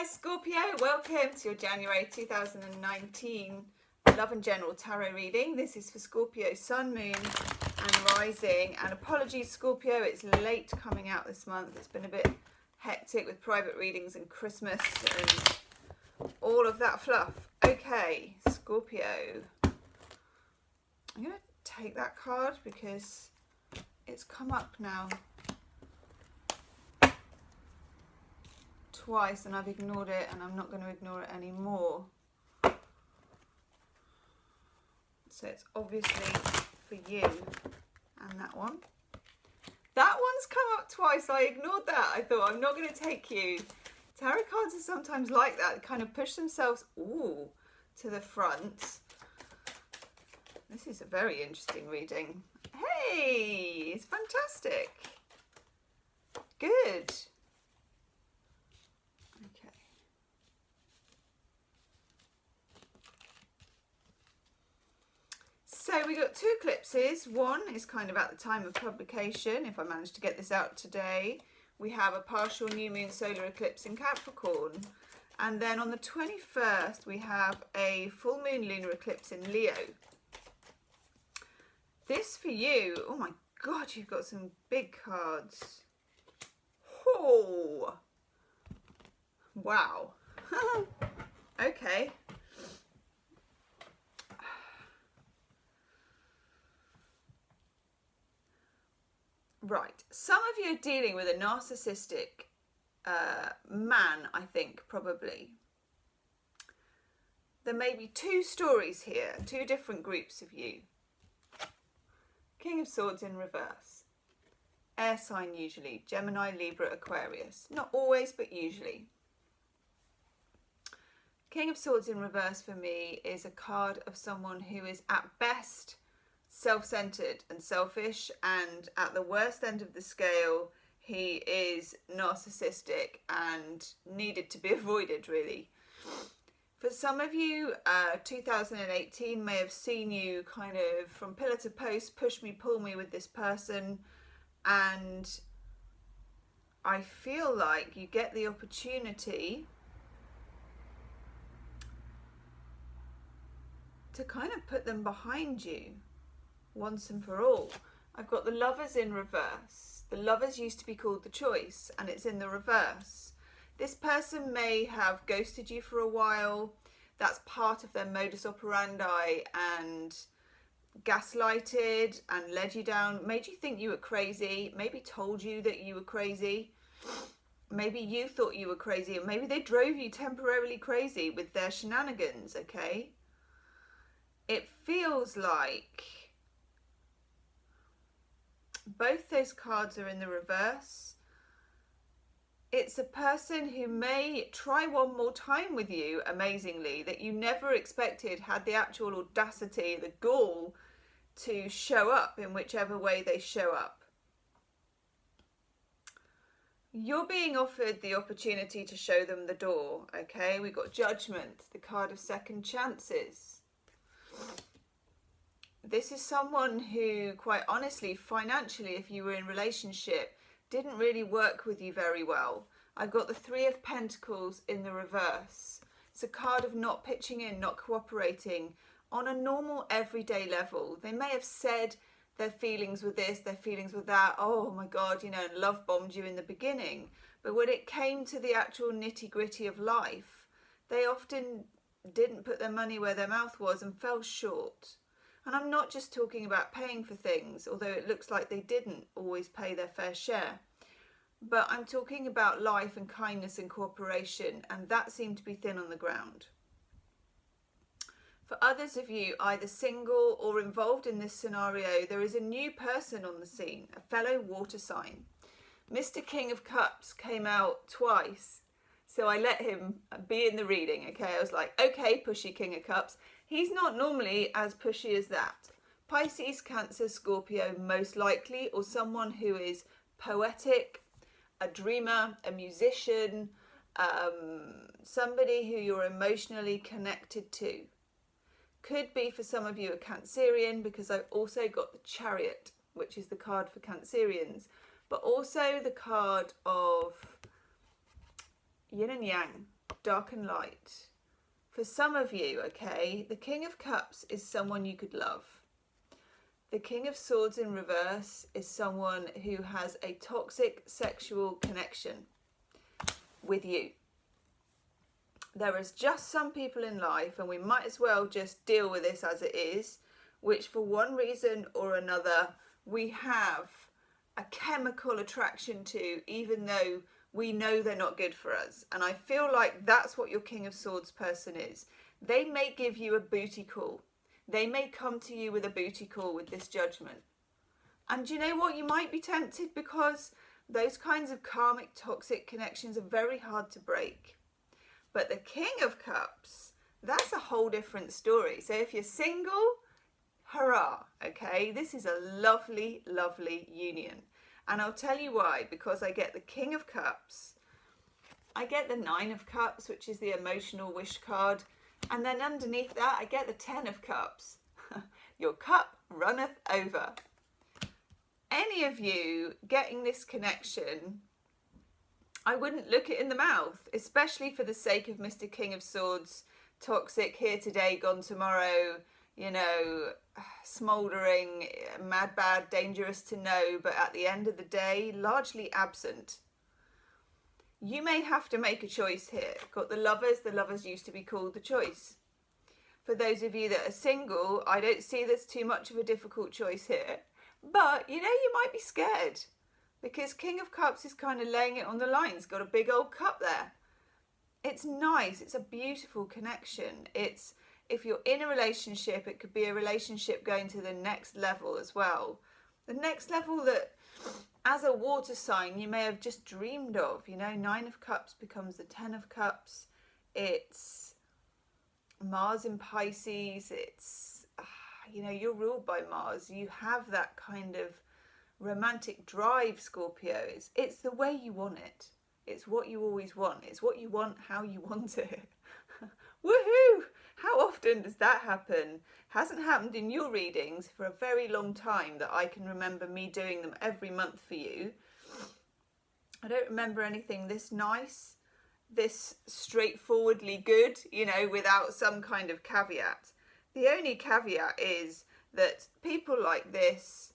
Hi Scorpio, welcome to your January 2019 Love and General Tarot reading. This is for Scorpio Sun, Moon and Rising. And apologies Scorpio, it's late coming out this month. It's been a bit hectic with private readings and Christmas and all of that fluff. Okay, Scorpio. I'm going to take that card because it's come up now twice and I've ignored it, and I'm not going to ignore it anymore. So it's obviously for you. And that one. That one's come up twice. I ignored that. I thought I'm not going to take you. Tarot cards are sometimes like that. They kind of push themselves to the front. This is a very interesting reading. Hey, it's fantastic. Good. So we got two eclipses. One is kind of at the time of publication, if I manage to get this out today. We have a partial new moon solar eclipse in Capricorn. And then on the 21st, we have a full moon lunar eclipse in Leo. This for you, oh my God, you've got some big cards. Oh, wow. Okay. Right, some of you are dealing with a narcissistic man, I think, probably. There may be two stories here, two different groups of you. King of Swords in reverse. Air sign usually, Gemini, Libra, Aquarius. Not always, but usually. King of Swords in reverse for me is a card of someone who is at best self-centered and selfish, and at the worst end of the scale he is narcissistic and needed to be avoided, really. For some of you, 2018 may have seen you kind of from pillar to post, push me, pull me with this person, and I feel like you get the opportunity to kind of put them behind you once and for all. I've got the Lovers in reverse. The Lovers used to be called the Choice, and it's in the reverse. This person may have ghosted you for a while. That's part of their modus operandi, and gaslighted and led you down, made you think you were crazy, maybe told you that you were crazy. Maybe you thought you were crazy, and maybe they drove you temporarily crazy with their shenanigans, okay? It feels like both those cards are in the reverse. It's a person who may try one more time with you, amazingly, that you never expected had the actual audacity, the gall to show up in whichever way they show up. You're being offered the opportunity to show them the door, okay? We've got Judgment, the card of second chances. This is someone who, quite honestly, financially, if you were in relationship, didn't really work with you very well. I've got the Three of Pentacles in the reverse. It's a card of not pitching in, not cooperating on a normal everyday level. They may have said their feelings with this, their feelings with that. Oh my God, and love bombed you in the beginning. But when it came to the actual nitty gritty of life, they often didn't put their money where their mouth was and fell short. And I'm not just talking about paying for things, although it looks like they didn't always pay their fair share. But I'm talking about life and kindness and cooperation, and that seemed to be thin on the ground. For others of you, either single or involved in this scenario, there is a new person on the scene, a fellow water sign. Mr. King of Cups came out twice, so I let him be in the reading, okay? I was like, okay, pushy King of Cups. He's not normally as pushy as that. Pisces, Cancer, Scorpio, most likely, or someone who is poetic, a dreamer, a musician, somebody who you're emotionally connected to. Could be for some of you a Cancerian, because I've also got the Chariot, which is the card for Cancerians, but also the card of yin and yang. dark and light. For some of you, okay, the King of Cups is someone you could love. The King of Swords in reverse is someone who has a toxic sexual connection with you. There is just some people in life, and we might as well just deal with this as it is, which for one reason or another we have a chemical attraction to, even though we know they're not good for us. And I feel like that's what your King of Swords person is. They may give you a booty call. They may come to you with a booty call with this judgment. And you know what? You might be tempted, because those kinds of karmic toxic connections are very hard to break. But the King of Cups, that's a whole different story. So if you're single, hurrah, okay? This is a lovely, lovely union. And I'll tell you why. Because I get the King of Cups, I get the Nine of Cups, which is the emotional wish card, and then underneath that I get the Ten of Cups. Your cup runneth over. Any of you getting this connection, I wouldn't look it in the mouth, especially for the sake of Mr. King of Swords, toxic, here today, gone tomorrow, you know, smouldering, mad, bad, dangerous to know, but at the end of the day, largely absent. You may have to make a choice here. Got the lovers used to be called the choice. For those of you that are single, I don't see there's too much of a difficult choice here. But, you know, you might be scared, because King of Cups is kind of laying it on the line. It's got a big old cup there. It's nice. It's a beautiful connection. It's, if you're in a relationship, it could be a relationship going to the next level as well. The next level that, as a water sign, you may have just dreamed of. You know, Nine of Cups becomes the Ten of Cups. It's Mars in Pisces. It's, you know, you're ruled by Mars. You have that kind of romantic drive, Scorpio. It's the way you want it. It's what you always want. It's what you want, how you want it. Woohoo! How often does that happen? Hasn't happened in your readings for a very long time that I can remember me doing them every month for you. I don't remember anything this nice, this straightforwardly good, you know, without some kind of caveat. The only caveat is that people like this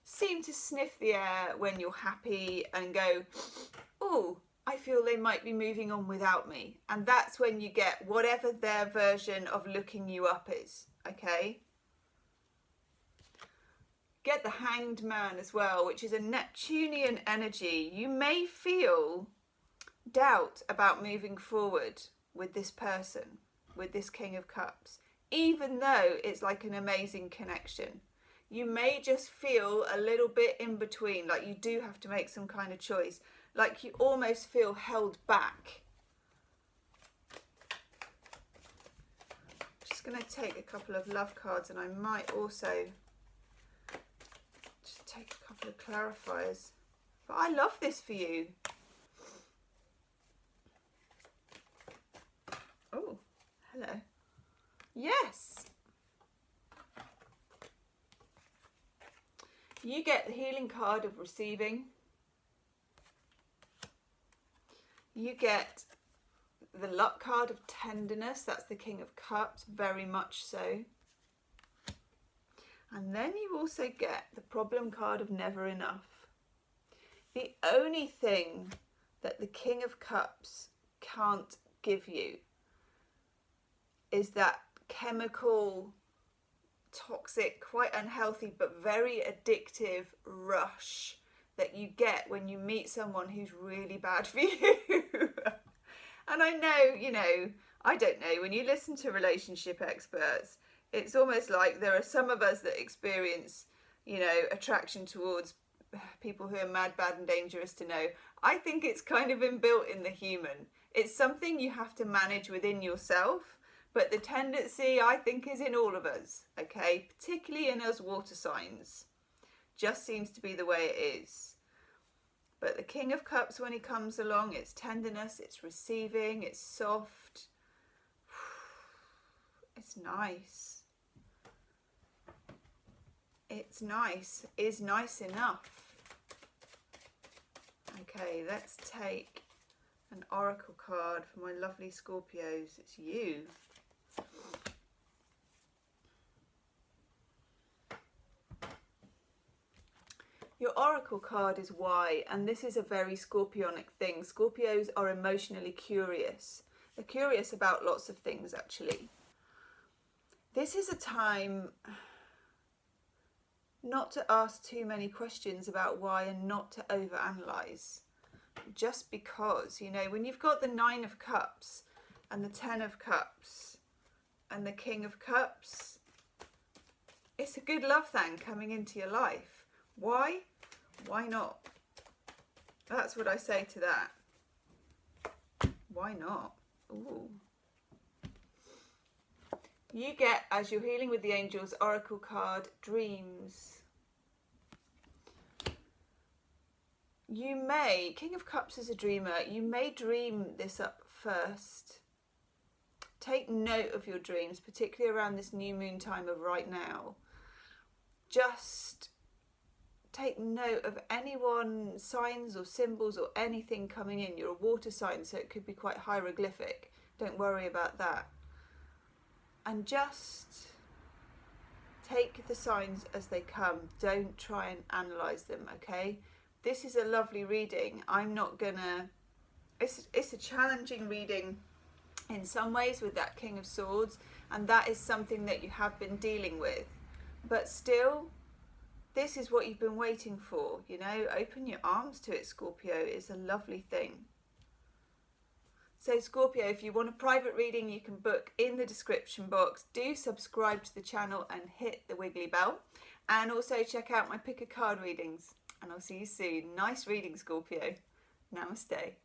seem to sniff the air when you're happy and go, oh, I feel they might be moving on without me. And that's when you get whatever their version of looking you up is, okay? Get the Hanged Man as well, which is a Neptunian energy. You may feel doubt about moving forward with this person, with this King of Cups, even though it's like an amazing connection. You may just feel a little bit in between, like you do have to make some kind of choice, like you almost feel held back. Just going to take a couple of love cards, and I might also just take a couple of clarifiers. But I love this for you. Oh, hello. Yes. You get the healing card of receiving. You get the luck card of tenderness. That's the King of Cups, very much so. And then you also get the problem card of never enough. The only thing that the King of Cups can't give you is that chemical, toxic, quite unhealthy, but very addictive rush that you get when you meet someone who's really bad for you. And I know, you know, I don't know, when you listen to relationship experts, it's almost like there are some of us that experience, you know, attraction towards people who are mad, bad and dangerous to know. I think it's kind of inbuilt in the human. It's something you have to manage within yourself, but the tendency, I think, is in all of us, okay? Particularly in us water signs. Just seems to be the way it is. But the King of Cups, when he comes along, it's tenderness, it's receiving, it's soft. It's nice. It's nice. Is nice enough. Okay, let's take An oracle card for my lovely Scorpios. It's you. Your oracle card is why, and this is a very Scorpionic thing. Scorpios are emotionally curious. They're curious about lots of things, actually. This is a time not to ask too many questions about why and not to overanalyze. Just because, you know, when you've got the 9 of Cups and the 10 of Cups and the King of Cups, it's a good love thing coming into your life. Why? Why not? That's what I say to that. Why not? Ooh. You get, as you're healing with the angels, oracle card, dreams. You may, King of Cups is a dreamer, you may dream this up first. Take note of your dreams, particularly around this new moon time of right now. Just take note of anyone, signs or symbols or anything coming in. You're a water sign, so it could be quite hieroglyphic. Don't worry about that. And just take the signs as they come. Don't try and analyze them, okay? This is a lovely reading. I'm not gonna... It's a challenging reading in some ways with that King of Swords, and that is something that you have been dealing with. But still, this is what you've been waiting for, you know? Open your arms to it, Scorpio. It's a lovely thing. So Scorpio, if you want a private reading, you can book in the description box. Do subscribe to the channel and hit the wiggly bell. And also check out my pick a card readings. And I'll see you soon. Nice reading, Scorpio. Namaste.